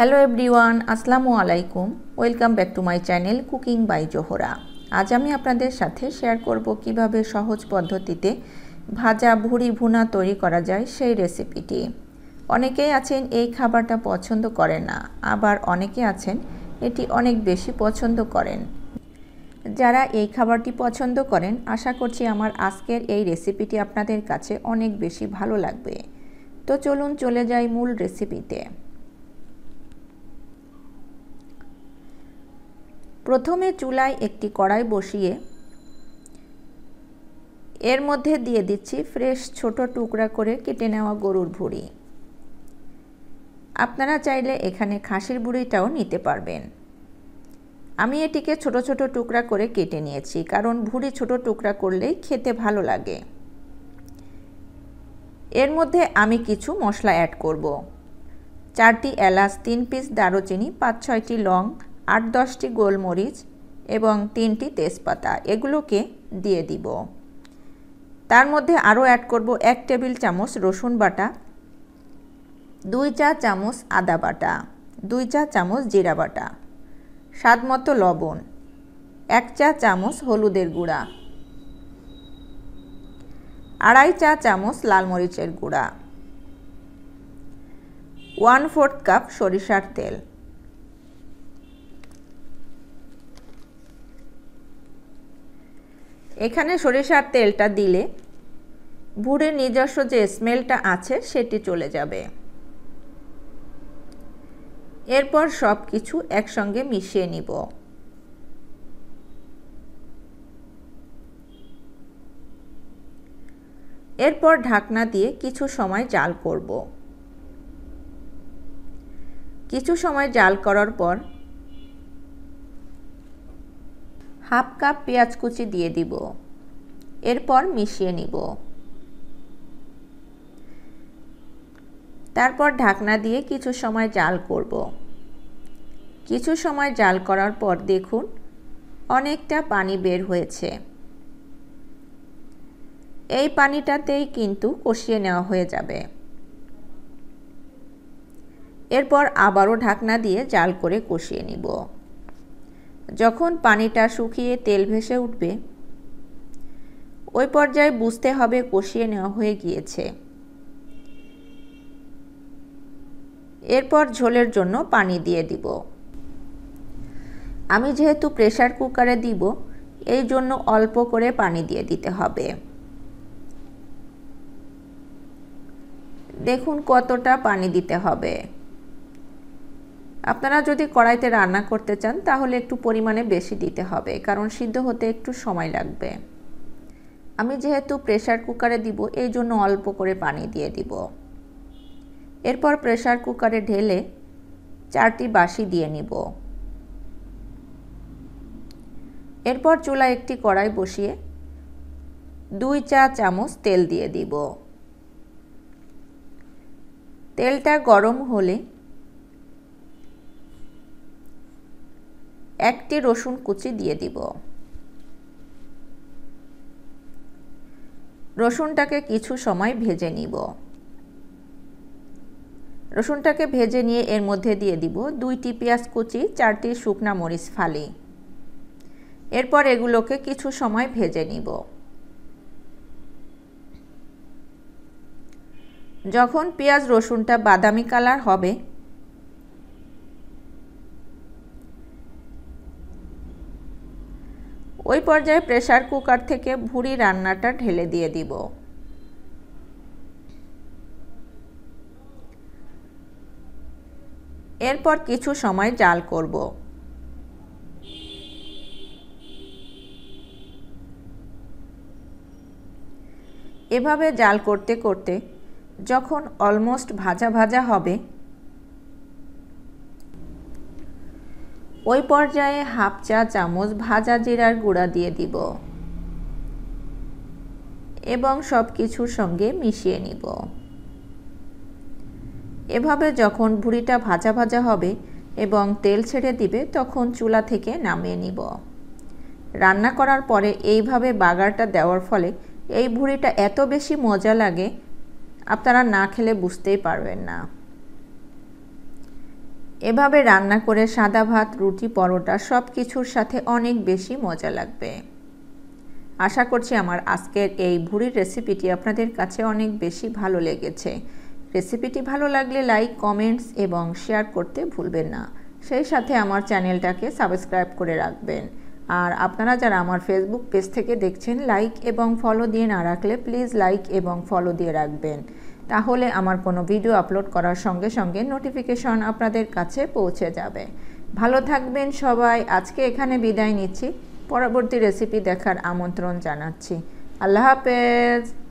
Hello everyone, আসসালামু আলাইকুম। Welcome back to my channel cooking by Zohra. আজ আমি আপনাদের সাথে শেয়ার করব কিভাবে সহজ পদ্ধতিতে ভাজা ভুড়ি ভুনা তৈরি করা যায় সেই রেসিপিটি। অনেকেই আছেন এই খাবারটা পছন্দ করেন না, আবার অনেকে আছেন এটি অনেক বেশি পছন্দ করেন। যারা এই খাবারটি পছন্দ করেন, আশা করছি আমার আজকের এই রেসিপিটি আপনাদের কাছে অনেক বেশি ভালো লাগবে। তো চলুন চলে যাই মূল রেসিপিতে। প্রথমে চুলায় একটি কড়াই বসিয়ে এর মধ্যে দিয়ে দিচ্ছি ফ্রেশ ছোট টুকরা করে কেটে নেওয়া গরুর ভুঁড়ি। আপনারা চাইলে এখানে খাসির ভুঁড়িটাও নিতে পারবেন। আমি এটিকে ছোট ছোট টুকরা করে কেটে নিয়েছি, কারণ ভুঁড়ি ছোট টুকরা করলেই খেতে ভালো লাগে। এর মধ্যে আমি কিছু মশলা অ্যাড করব। 4টি এলাচ, 3 পিস দারুচিনি, 5-6টি লং, 8-10টি গোলমরিচ এবং 3টি তেজপাতা, এগুলোকে দিয়ে দিব। তার মধ্যে আরও অ্যাড করব 1 টেবিল চামচ রসুন বাটা, 2 চা চামচ আদা বাটা, 2 চা চামচ জিরা বাটা, স্বাদ মতো লবণ, 1 চা চামচ হলুদের গুঁড়া, 2.5 চা চামচ লাল মরিচের গুঁড়া, 1/4 কাপ সরিষার তেল। এখানে সরিষার তেলটা দিলে ভুঁড়ির নিজস্ব যে স্মেলটা আছে সেটি চলে যাবে। এরপর সব কিছু একসঙ্গে মিশিয়ে নিব। এরপর ঢাকনা দিয়ে কিছু সময় জাল করব। কিছু সময় জাল করার পর হাফ কাপ পেঁয়াজ কুচি দিয়ে দিব। এরপর মিশিয়ে নিব। তারপর ঢাকনা দিয়ে কিছু সময় জাল করব। কিছু সময় জাল করার পর দেখুন অনেকটা পানি বের হয়েছে। এই পানিটাতেই কিন্তু কষিয়ে নেওয়া হয়ে যাবে। এরপর আবারও ঢাকনা দিয়ে জাল করে কষিয়ে নিব। যখন পানিটা শুকিয়ে তেল ভেসে উঠবে, ওই পর্যায়ে বুঝতে হবে কষিয়ে নেওয়া হয়ে গিয়েছে। এরপর ঝোলের জন্য পানি দিয়ে দিব। আমি যেহেতু প্রেসার কুকারে দিব, এই জন্য অল্প করে পানি দিয়ে দিতে হবে। দেখুন কতটা পানি দিতে হবে। আপনারা যদি কড়াইতে রান্না করতে চান তাহলে একটু পরিমাণে বেশি দিতে হবে, কারণ সিদ্ধ হতে একটু সময় লাগবে। আমি যেহেতু প্রেসার কুকারে দিব, এই জন্য অল্প করে পানি দিয়ে দিব। এরপর প্রেসার কুকারে ঢেলে 4টি বাসি দিয়ে নিব। এরপর চুলায় একটি কড়াই বসিয়ে 2 চা চামচ তেল দিয়ে দিব। তেলটা গরম হলে 1টি রসুন কুচি দিয়ে দিব। রসুনটাকে কিছু সময় ভেজে নিব। রসুনটাকে ভেজে নিয়ে এর মধ্যে দিয়ে দিব 2টি পেঁয়াজ কুচি, 4টি শুকনা মরিচ ফালি। এরপর এগুলোকে কিছু সময় ভেজে নিব। যখন পেঁয়াজ রসুনটা বাদামি কালার হবে, ওই পর্যায়ে প্রেসার কুকার থেকে ভুঁড়ি রান্নাটা ঢেলে দিয়ে দিব। এরপর কিছু সময় জাল করব। এভাবে জাল করতে করতে যখন অলমোস্ট ভাজা ভাজা হবে, ওই পর্যায়ে হাফ চা চামচ ভাজা জিরার গুঁড়া দিয়ে দিব এবং সব কিছুর সঙ্গে মিশিয়ে নিব। এভাবে যখন ভুঁড়িটা ভাজা ভাজা হবে এবং তেল ছেড়ে দিবে, তখন চুলা থেকে নামিয়ে নিব। রান্না করার পরে এইভাবে বাগারটা দেওয়ার ফলে এই ভুঁড়িটা এত বেশি মজা লাগে, আপনারা না খেলে বুঝতেই পারবেন না। এভাবে রান্না করে সাদা ভাত, রুটি, পরোটা সব কিছুর সাথে অনেক বেশি মজা লাগবে। আশা করছি আমার আজকের এই ভুড়ির রেসিপিটি আপনাদের কাছে অনেক বেশি ভালো লেগেছে। রেসিপিটি ভালো লাগলে লাইক, কমেন্টস এবং শেয়ার করতে ভুলবেন না। সেই সাথে আমার চ্যানেলটাকে সাবস্ক্রাইব করে রাখবেন। আর আপনারা যারা আমার ফেসবুক পেজ থেকে দেখছেন, লাইক এবং ফলো দিয়ে না রাখলে প্লিজ লাইক এবং ফলো দিয়ে রাখবেন। তাহলে আমার কোনো ভিডিও আপলোড করার সঙ্গে সঙ্গে নোটিফিকেশন আপনাদের কাছে পৌঁছে যাবে। ভালো থাকবেন সবাই। আজকে এখানে বিদায় নিচ্ছি। পরবর্তী রেসিপি দেখার আমন্ত্রণ জানাচ্ছি। আল্লাহ হাফেজ।